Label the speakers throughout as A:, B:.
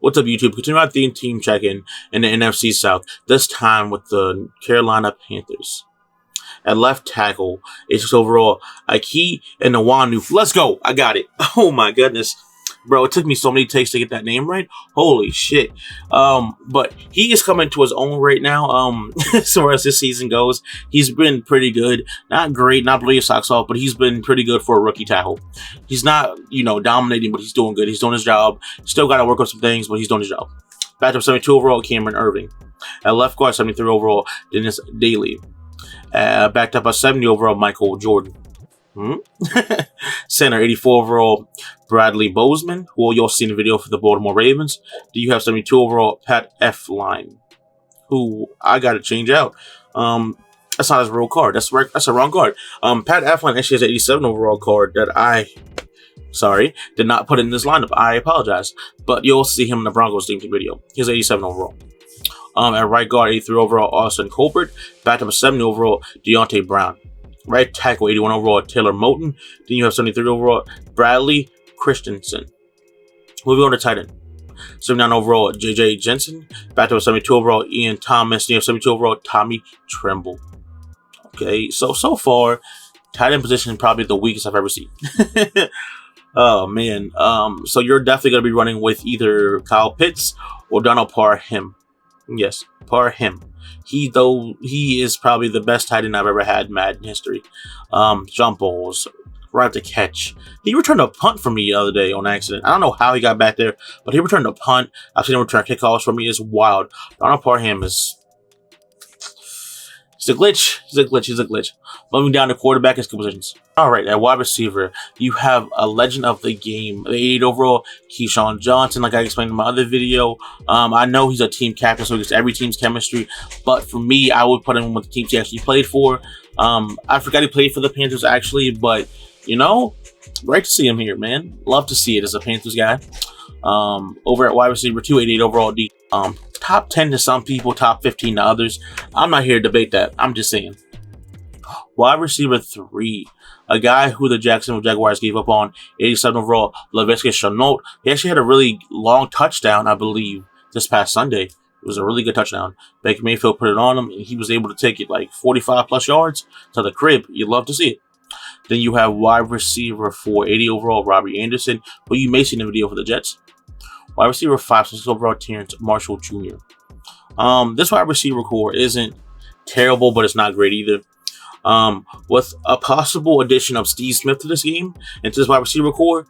A: What's up, YouTube? Continue our team check-in in the NFC South, this time with the Carolina Panthers. At left tackle, it's overall Aki and Nwanu. Let's go! I got it. Oh my goodness. Bro, it took me so many takes to get that name right. Holy shit. But he is coming to his own right now. So as this season goes, he's been pretty good. Not great, not blowing your socks off, but he's been pretty good for a rookie tackle. He's not, dominating, but he's doing good. He's doing his job. Still got to work on some things, but he's doing his job. Back up 72 overall, Cameron Irving. At left guard, 73 overall, Dennis Daly. Backed up at 70 overall, Michael Jordan. Center, 84 overall, Bradley Bozeman, who you'll see in the video for the Baltimore Ravens. Do you have 72 overall, Pat F. Line, who I got to change out. That's not his real card. That's right. That's a wrong card. Pat F. Line actually has an 87 overall card that did not put in this lineup. I apologize. But you'll see him in the Broncos team video. He's 87 overall. At right guard, 83 overall, Austin Colbert. Backed up at 70 overall, Deontay Brown. Right tackle, 81 overall, Taylor Moton. Then you have 73 overall, Bradley Christensen. Moving on to tight end. 79 overall, J.J. Jensen. Back to 72 overall, Ian Thomas. Then you have 72 overall, Tommy Tremble. Okay, so far, tight end position probably the weakest I've ever seen. Oh, man. So you're definitely going to be running with either Kyle Pitts or Donald Parham. Yes, Parham. He is probably the best tight end I've ever had in Madden history. Jump balls, right to catch. He returned a punt from me the other day on accident. I don't know how he got back there, but he returned a punt. I've seen him return kickoffs from me. It's wild. Donald Parham he's a glitch. He's a glitch. Moving down to quarterback and skill positions. All right, at wide receiver, you have a legend of the game, the 88 overall, Keyshawn Johnson, like I explained in my other video. I know he's a team captain, so he gets every team's chemistry. But for me, I would put him with the teams he actually played for. I forgot he played for the Panthers, actually. But, great to see him here, man. Love to see it as a Panthers guy. Over at wide receiver, 288 overall, top 10 to some people, top 15 to others. I'm not here to debate that. I'm just saying. Wide receiver 3, a guy who the Jacksonville Jaguars gave up on, 87 overall, Laviska Shenault. He actually had a really long touchdown, I believe, this past Sunday. It was a really good touchdown. Baker Mayfield put it on him, and he was able to take it like 45-plus yards to the crib. You'd love to see it. Then you have wide receiver 4, 80 overall, Robbie Anderson, who you may see in the video for the Jets. Wide receiver 5, 6 overall, Terrence Marshall Jr. This wide receiver core isn't terrible, but it's not great either. With a possible addition of Steve Smith to this game, into this wide receiver core,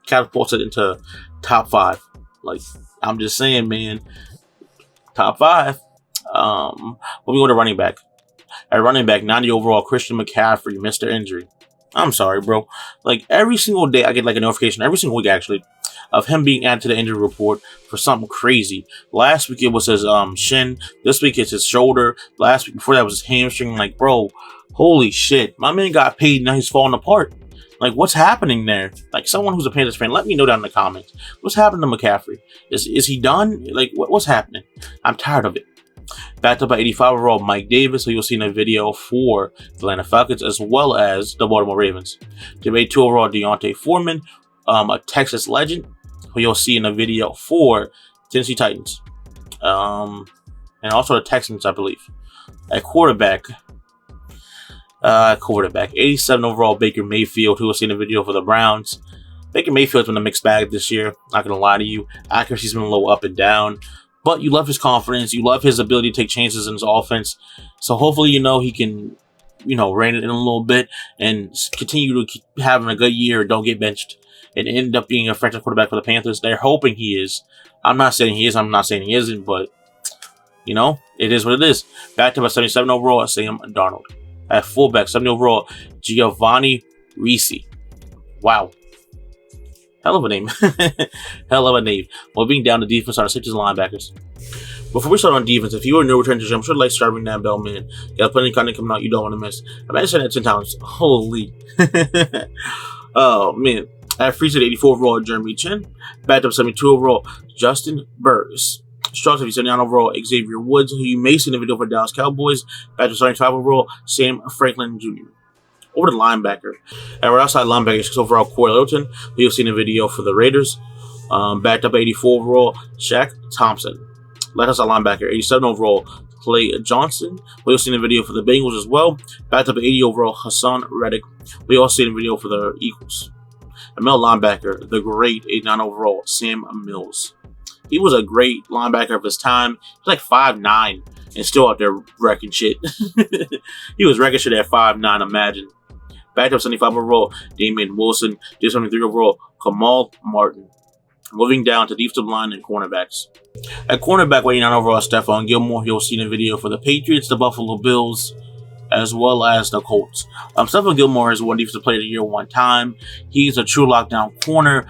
A: catapults it into top 5. Like, I'm just saying, man, top 5. Moving on to running back. At running back, 90 overall, Christian McCaffrey, Mr. Injury. I'm sorry, bro. Like, every single day, I get like a notification, every single week, actually, of him being added to the injury report for something crazy. Last week, it was his shin. This week, it's his shoulder. Last week, before that, was his hamstring. Like, bro, holy shit. My man got paid, now he's falling apart. Like, what's happening there? Like, someone who's a Panthers fan, let me know down in the comments. What's happening to McCaffrey? Is he done? Like, what's happening? I'm tired of it. Backed up by 85 overall, Mike Davis, who you'll see in a video for the Atlanta Falcons, as well as the Baltimore Ravens. 82 overall, Deontay Foreman, a Texas legend, who you'll see in a video for Tennessee Titans. And also the Texans, I believe. At quarterback, 87 overall, Baker Mayfield, who you'll see in a video for the Browns. Baker Mayfield's been a mixed bag this year, not going to lie to you. Accuracy's been a little up and down. But you love his confidence. You love his ability to take chances in his offense. So hopefully, he can, rein it in a little bit and continue to keep having a good year. Don't get benched and end up being a effective quarterback for the Panthers. They're hoping he is. I'm not saying he is. I'm not saying he isn't. But, it is what it is. Back to about 77 overall, Sam Darnold. At fullback, 70 overall, Giovanni Ricci. Wow. Hell of a name. Hell of a name. Well, being down to defense on our safeties and linebackers. Before we start on defense, if you are new return to the show, I'm sure to like starting that bell, man. Got plenty of content coming out you don't want to miss. I've been saying that 10 times. Holy. Oh, man. At freeze at 84 overall, Jeremy Chin. Backed up 72 overall, Justin Burris. Strong 79 overall, Xavier Woods, who you may see in the video for Dallas Cowboys. Backed up 75 overall, Sam Franklin Jr. Over to linebacker. And we're outside linebacker, 6 overall, Corey Littleton, who you'll see in the video for the Raiders. Backed up 84 overall, Shaq Thompson. Left outside linebacker, 87 overall, Clay Johnson. We also seen a video for the Bengals as well. Backed up 80 overall, Hassan Reddick. We also seen a video for the Eagles. A middle linebacker, the great 89 overall, Sam Mills. He was a great linebacker of his time. He's like 5'9" and still out there wrecking shit. He was wrecking shit at 5'9", imagine. Backed up 75 overall, Damian Wilson. 73 overall, Kamal Martin. Moving down to defensive line and cornerbacks. At cornerback, 89 overall, Stephon Gilmore. You'll see in the video for the Patriots, the Buffalo Bills, as well as the Colts. Stephon Gilmore has won Defensive Player of the Year one time. He's a true lockdown corner.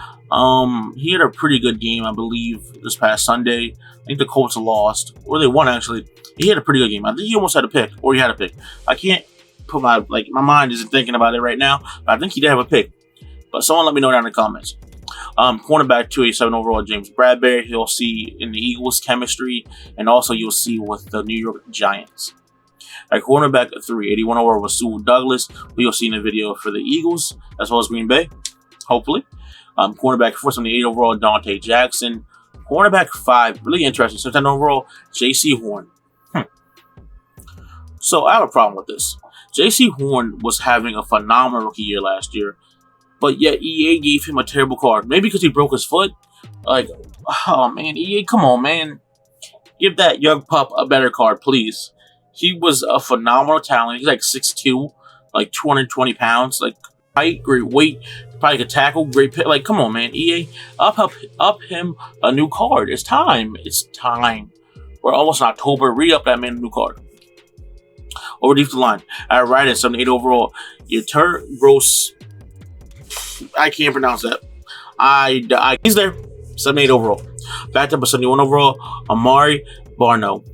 A: He had a pretty good game, I believe, this past Sunday. I think the Colts lost, or they won actually. He had a pretty good game. I think he almost had a pick, or he had a pick. I can't put my mind isn't thinking about it right now, but I think he did have a pick. But someone let me know down in the comments. Cornerback 287 overall, James Bradbury. You'll see in the Eagles chemistry, and also you'll see with the New York Giants. At cornerback 381 overall was Sewell Douglas, who you'll see in the video for the Eagles, as well as Green Bay, hopefully. Cornerback 478 overall, Dante Jackson. Cornerback 5, really interesting. 79 overall, J.C. Horn. So I have a problem with this. J.C. Horn was having a phenomenal rookie year last year, but yet EA gave him a terrible card. Maybe because he broke his foot. Like, oh man, EA, come on, man. Give that young pup a better card, please. He was a phenomenal talent. He's like 6'2", like 220 pounds, like height, great weight, probably could tackle, great pit. Like, come on, man, EA, up him a new card. It's time. It's time. We're almost in October. Re-up that man a new card. Over defensive line, at right end, 78 overall, Yetur Gross. I can't pronounce that. He's there. 78 overall. Backed up a 71 overall, Amari Barno.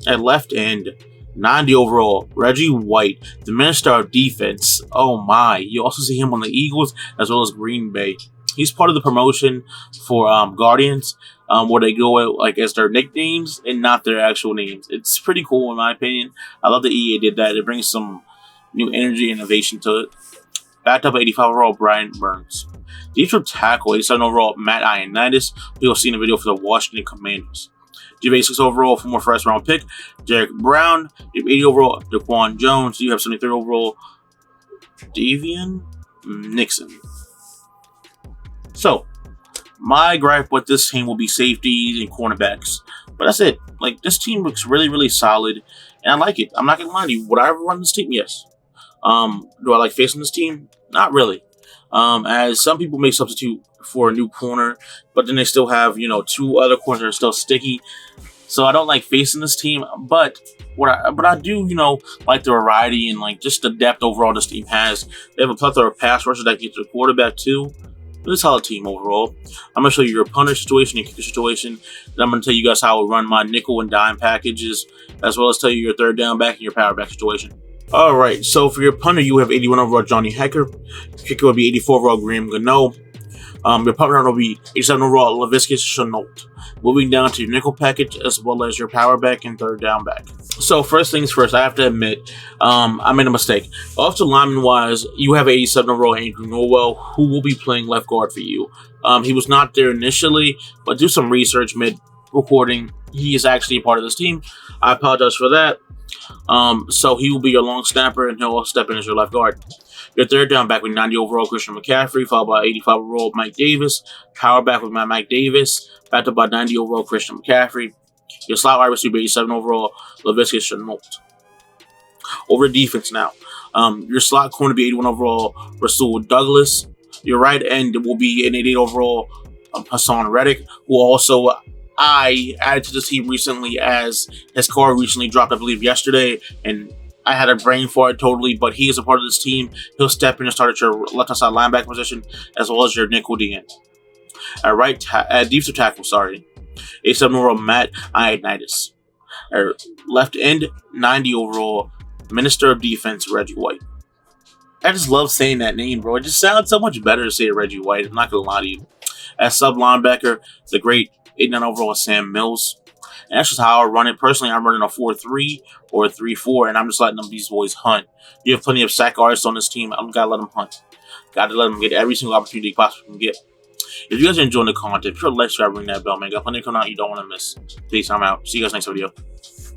A: At left end, 90 overall, Reggie White, the Minister of Defense. Oh my. You also see him on the Eagles as well as Green Bay. He's part of the promotion for Guardians, where they go out like as their nicknames and not their actual names. It's pretty cool in my opinion. I love that EA did that. It brings some new energy and innovation to it. Backed up 85 overall, Brian Burns. Defensive tackle, 87 overall, Matt Ioannidis. You'll see in the video for the Washington Commanders. You have 86 overall, former first round pick, Derek Brown. You have 80 overall, Daquan Jones. You have 73 overall, Davian Nixon. So, my gripe with this team will be safeties and cornerbacks. But that's it. Like, this team looks really, really solid, and I like it. I'm not going to lie to you. Would I ever run this team? Yes. Do I like facing this team? Not really. As some people may substitute for a new corner, but then they still have, two other corners that are still sticky. So I don't like facing this team, but I do, like the variety and like just the depth overall this team has. They have a plethora of pass rushers that get to the quarterback too. Really solid team overall. I'm going to show you your punter situation, your kicker situation. Then I'm going to tell you guys how I run my nickel and dime packages, as well as tell you your third down back and your power back situation. Alright, so for your punter, you have 81 overall Johnny Hecker. Kicker will be 84 overall Graham Gano. Your punt runner will be 87 overall Laviscus Chenault. Moving down to your nickel package, as well as your power back and third down back. So first things first, I have to admit, I made a mistake. Offensive lineman wise, you have 87 overall Andrew Norwell, who will be playing left guard for you. He was not there initially, but do some research mid-recording. He is actually a part of this team. I apologize for that. So he will be your long snapper, and he'll step in as your left guard. Your third down back with 90 overall Christian McCaffrey, followed by 85 overall Mike Davis. Power back with Mike Davis, backed up by 90 overall Christian McCaffrey. Your slot wide receiver, 87 overall Laviscus Chenault. Over defense now. Your slot corner will be 81 overall Rasul Douglas. Your right end will be an 88 overall Hassan Reddick, who also I added to this team recently as his card recently dropped, I believe, yesterday, and I had a brain for it totally, but he is a part of this team. He'll step in and start at your left-hand side linebacker position, as well as your nickel DN. At defensive tackle, 87 overall Matt Ioannidis. At left end, 90 overall Minister of Defense, Reggie White. I just love saying that name, bro. It just sounds so much better to say Reggie White. I'm not going to lie to you. At sub linebacker, the great 89 overall Sam Mills. And that's just how I run it. Personally, I'm running a 4-3 or a 3-4, and I'm just letting these boys hunt. You have plenty of sack artists on this team. I'm got to let them hunt. Got to let them get every single opportunity you possibly can get. If you guys are enjoying the content, be sure to like, subscribe, ring that bell, man. Got plenty coming out you don't want to miss. Peace. I'm out. See you guys next video.